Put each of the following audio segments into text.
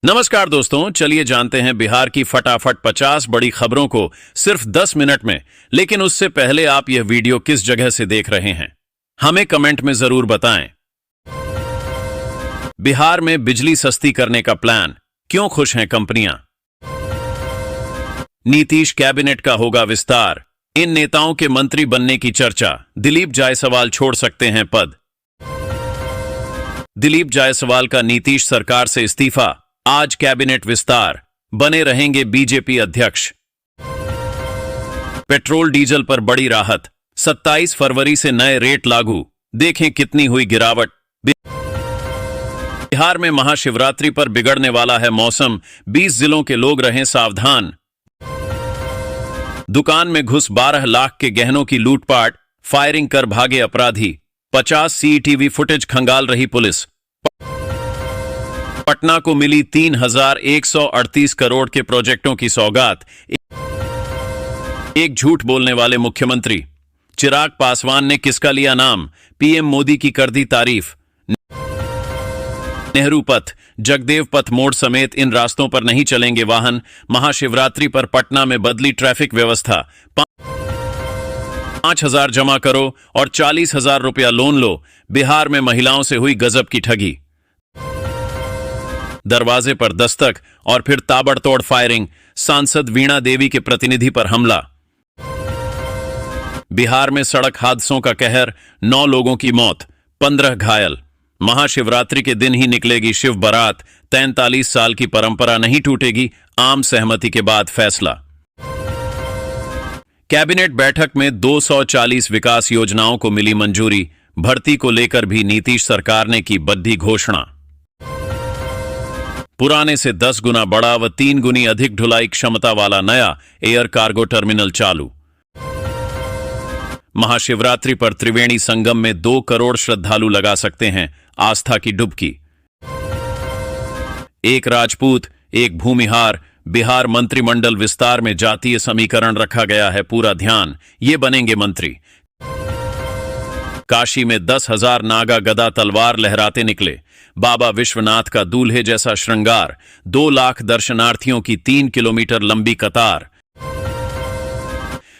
नमस्कार दोस्तों, चलिए जानते हैं बिहार की फटाफट 50 बड़ी खबरों को सिर्फ 10 मिनट में। लेकिन उससे पहले आप यह वीडियो किस जगह से देख रहे हैं, हमें कमेंट में जरूर बताएं। बिहार में बिजली सस्ती करने का प्लान, क्यों खुश हैं कंपनियां? नीतीश कैबिनेट का होगा विस्तार, इन नेताओं के मंत्री बनने की चर्चा। दिलीप जायसवाल छोड़ सकते हैं पद। दिलीप जायसवाल का नीतीश सरकार से इस्तीफा, आज कैबिनेट विस्तार, बने रहेंगे बीजेपी अध्यक्ष। पेट्रोल डीजल पर बड़ी राहत, 27 फरवरी से नए रेट लागू, देखें कितनी हुई गिरावट। बिहार में महाशिवरात्रि पर बिगड़ने वाला है मौसम, 20 जिलों के लोग रहें सावधान। दुकान में घुस 12 लाख के गहनों की लूटपाट, फायरिंग कर भागे अपराधी, 50 सीसीटीवी फुटेज खंगाल रही पुलिस। पटना को मिली 3138 करोड़ के प्रोजेक्टों की सौगात, एक झूठ बोलने वाले मुख्यमंत्री। चिराग पासवान ने किसका लिया नाम, पीएम मोदी की कर दी तारीफ। नेहरू पथ, जगदेव पथ मोड़ समेत इन रास्तों पर नहीं चलेंगे वाहन, महाशिवरात्रि पर पटना में बदली ट्रैफिक व्यवस्था। 5,000 जमा करो और 40,000 रुपया लोन लो, बिहार में महिलाओं से हुई गजब की ठगी। दरवाजे पर दस्तक और फिर ताबड़तोड़ फायरिंग, सांसद वीणा देवी के प्रतिनिधि पर हमला। बिहार में सड़क हादसों का कहर, 9 लोगों की मौत, 15 घायल। महाशिवरात्रि के दिन ही निकलेगी शिव बारात, 43 साल की परंपरा नहीं टूटेगी, आम सहमति के बाद फैसला। कैबिनेट बैठक में 240 विकास योजनाओं को मिली मंजूरी, भर्ती को लेकर भी नीतीश सरकार ने की बड़ी घोषणा। पुराने से 10 गुना बड़ा व 3 गुनी अधिक ढुलाई क्षमता वाला नया एयर कार्गो टर्मिनल चालू। महाशिवरात्रि पर त्रिवेणी संगम में 2 करोड़ श्रद्धालु लगा सकते हैं आस्था की डुबकी। एक राजपूत एक भूमिहार, बिहार मंत्रिमंडल विस्तार में जातीय समीकरण रखा गया है पूरा ध्यान, ये बनेंगे मंत्री। काशी में 10,000 नागा गदा तलवार लहराते निकले, बाबा विश्वनाथ का दूल्हे जैसा श्रृंगार, 2 लाख दर्शनार्थियों की 3 किलोमीटर लंबी कतार।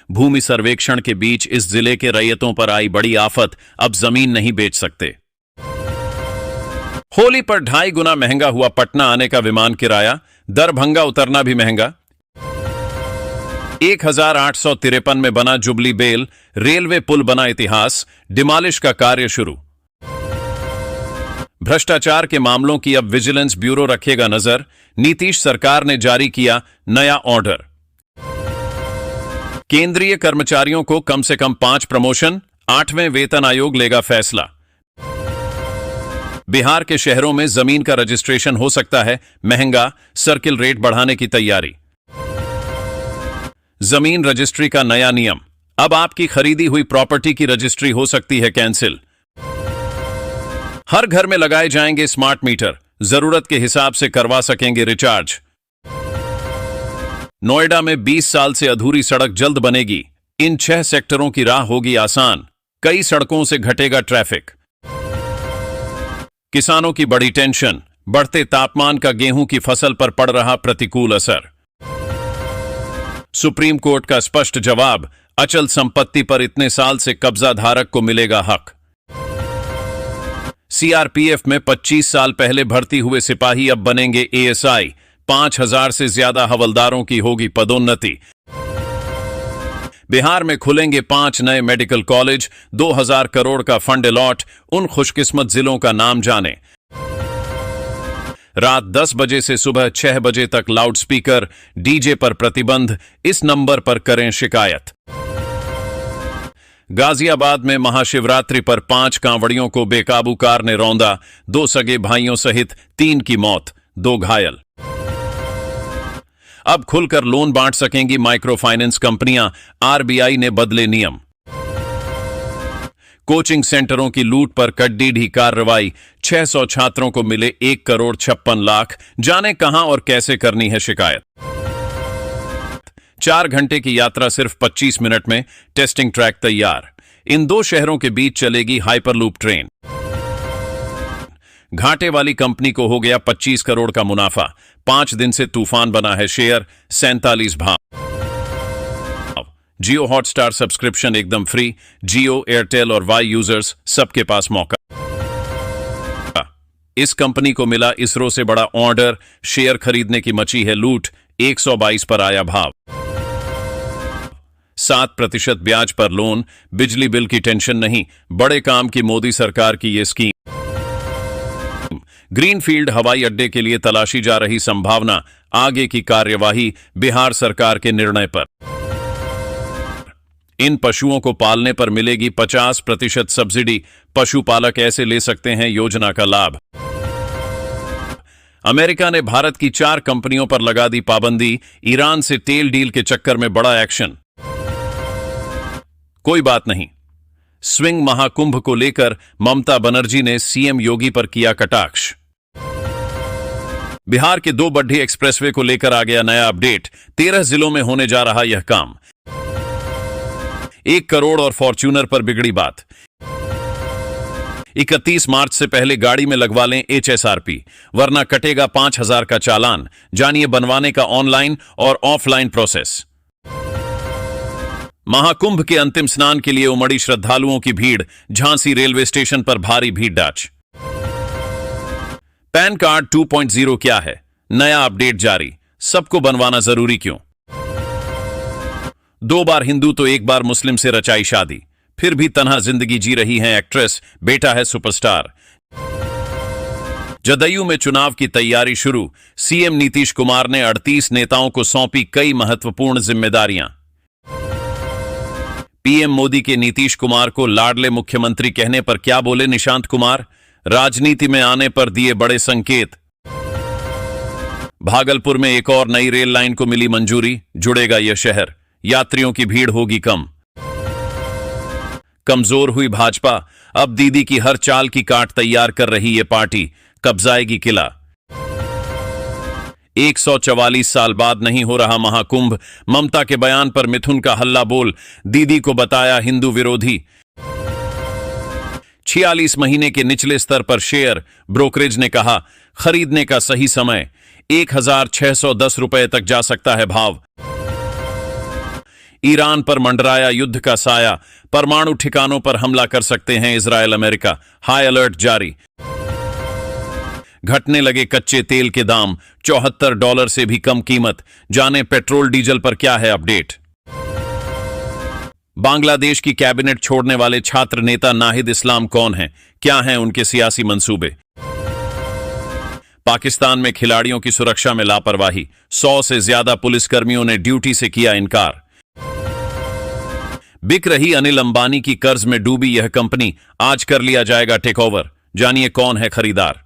भूमि सर्वेक्षण के बीच इस जिले के रैयतों पर आई बड़ी आफत, अब जमीन नहीं बेच सकते। होली पर 2.5 गुना महंगा हुआ पटना आने का विमान किराया, दरभंगा उतरना भी महंगा। 1853 में बना जुबली बेल रेलवे पुल बना इतिहास, डिमालिश का कार्य शुरू। भ्रष्टाचार के मामलों की अब विजिलेंस ब्यूरो रखेगा नजर, नीतीश सरकार ने जारी किया नया ऑर्डर। केंद्रीय कर्मचारियों को कम से कम 5 प्रमोशन, 8वें वेतन आयोग लेगा फैसला। बिहार के शहरों में जमीन का रजिस्ट्रेशन हो सकता है महंगा, सर्किल रेट बढ़ाने की तैयारी। जमीन रजिस्ट्री का नया नियम, अब आपकी खरीदी हुई प्रॉपर्टी की रजिस्ट्री हो सकती है कैंसिल। हर घर में लगाए जाएंगे स्मार्ट मीटर, जरूरत के हिसाब से करवा सकेंगे रिचार्ज। नोएडा में 20 साल से अधूरी सड़क जल्द बनेगी, इन 6 सेक्टरों की राह होगी आसान, कई सड़कों से घटेगा ट्रैफिक। किसानों की बड़ी टेंशन, बढ़ते तापमान का गेहूं की फसल पर पड़ रहा प्रतिकूल असर। सुप्रीम कोर्ट का स्पष्ट जवाब, अचल संपत्ति पर इतने साल से कब्जा धारक को मिलेगा हक। सीआरपीएफ में 25 साल पहले भर्ती हुए सिपाही अब बनेंगे एएसआई, 5,000 से ज्यादा हवलदारों की होगी पदोन्नति। बिहार में खुलेंगे 5 नए मेडिकल कॉलेज, 2,000 करोड़ का फंड अलॉट, उन खुशकिस्मत जिलों का नाम जाने। रात 10 बजे से सुबह 6 बजे तक लाउडस्पीकर, डीजे पर प्रतिबंध, इस नंबर पर करें शिकायत। गाजियाबाद में महाशिवरात्रि पर 5 कांवड़ियों को बेकाबू कार ने रौंदा, 2 सगे भाइयों सहित 3 की मौत, 2 घायल। अब खुलकर लोन बांट सकेंगी माइक्रो फाइनेंस कंपनियां, आरबीआई ने बदले नियम। कोचिंग सेंटरों की लूट पर कड्डी कार्रवाई, 600 छात्रों को मिले 1 करोड़ 56 लाख, जाने कहां और कैसे करनी है शिकायत। 4 घंटे की यात्रा सिर्फ 25 मिनट में, टेस्टिंग ट्रैक तैयार। इन 2 शहरों के बीच चलेगी हाइपरलूप ट्रेन। घाटे वाली कंपनी को हो गया 25 करोड़ का मुनाफा, 5 दिन से तूफान बना है शेयर 47 भाव। जियो हॉटस्टार सब्सक्रिप्शन एकदम फ्री। जियो, एयरटेल और वाई यूजर्स सबके पास मौका। इस कंपनी को मिला इसरो से बड़ा ऑर्डर, शेयर खरीदने की मची है लूट, 122 पर आया भाव। 7% ब्याज पर लोन, बिजली बिल की टेंशन नहीं, बड़े काम की मोदी सरकार की ये स्कीम। ग्रीनफील्ड हवाई अड्डे के लिए तलाशी जा रही संभावना, आगे की कार्यवाही बिहार सरकार के निर्णय पर। इन पशुओं को पालने पर मिलेगी 50% सब्सिडी, पशुपालक ऐसे ले सकते हैं योजना का लाभ। अमेरिका ने भारत की 4 कंपनियों पर लगा दी पाबंदी, ईरान से तेल डील के चक्कर में बड़ा एक्शन। कोई बात नहीं, स्विंग महाकुंभ को लेकर ममता बनर्जी ने सीएम योगी पर किया कटाक्ष। बिहार के 2 बढ़ी एक्सप्रेसवे को लेकर आ गया नया अपडेट, 13 जिलों में होने जा रहा यह काम। 1 करोड़ और फॉर्च्यूनर पर बिगड़ी बात। 31 मार्च से पहले गाड़ी में लगवा लें HSRP, वरना कटेगा 5,000 का चालान। जानिए बनवाने का ऑनलाइन और ऑफलाइन प्रोसेस। महाकुंभ के अंतिम स्नान के लिए उमड़ी श्रद्धालुओं की भीड़, झांसी रेलवे स्टेशन पर भारी भीड़ डाच। पैन कार्ड 2.0 क्या है, नया अपडेट जारी, सबको बनवाना जरूरी क्यों? 2 बार हिंदू तो 1 बार मुस्लिम से रचाई शादी, फिर भी तन्हा जिंदगी जी रही हैं एक्ट्रेस, बेटा है सुपरस्टार। जदयू में चुनाव की तैयारी शुरू, सीएम नीतीश कुमार ने 38 नेताओं को सौंपी कई महत्वपूर्ण जिम्मेदारियां। पीएम मोदी के नीतीश कुमार को लाडले मुख्यमंत्री कहने पर क्या बोले निशांत कुमार, राजनीति में आने पर दिए बड़े संकेत। भागलपुर में एक और नई रेल लाइन को मिली मंजूरी, जुड़ेगा यह शहर, यात्रियों की भीड़ होगी कम। कमजोर हुई भाजपा, अब दीदी की हर चाल की काट तैयार कर रही ये पार्टी, कब्जाएगी किला। 144 साल बाद नहीं हो रहा महाकुंभ, ममता के बयान पर मिथुन का हल्ला बोल, दीदी को बताया हिंदू विरोधी। 46 महीने के निचले स्तर पर शेयर, ब्रोकरेज ने कहा खरीदने का सही समय, 1,610 रुपए तक जा सकता है भाव। ईरान पर मंडराया युद्ध का साया, परमाणु ठिकानों पर हमला कर सकते हैं इजरायल अमेरिका, हाई अलर्ट जारी। घटने लगे कच्चे तेल के दाम, $74 से भी कम कीमत, जाने पेट्रोल डीजल पर क्या है अपडेट। बांग्लादेश की कैबिनेट छोड़ने वाले छात्र नेता नाहिद इस्लाम कौन हैं, क्या हैं उनके सियासी मंसूबे। पाकिस्तान में खिलाड़ियों की सुरक्षा में लापरवाही, 100 से ज्यादा पुलिसकर्मियों ने ड्यूटी से किया इनकार। बिक रही अनिल अंबानी की कर्ज में डूबी यह कंपनी, आज कर लिया जाएगा टेकओवर, जानिए कौन है खरीदार।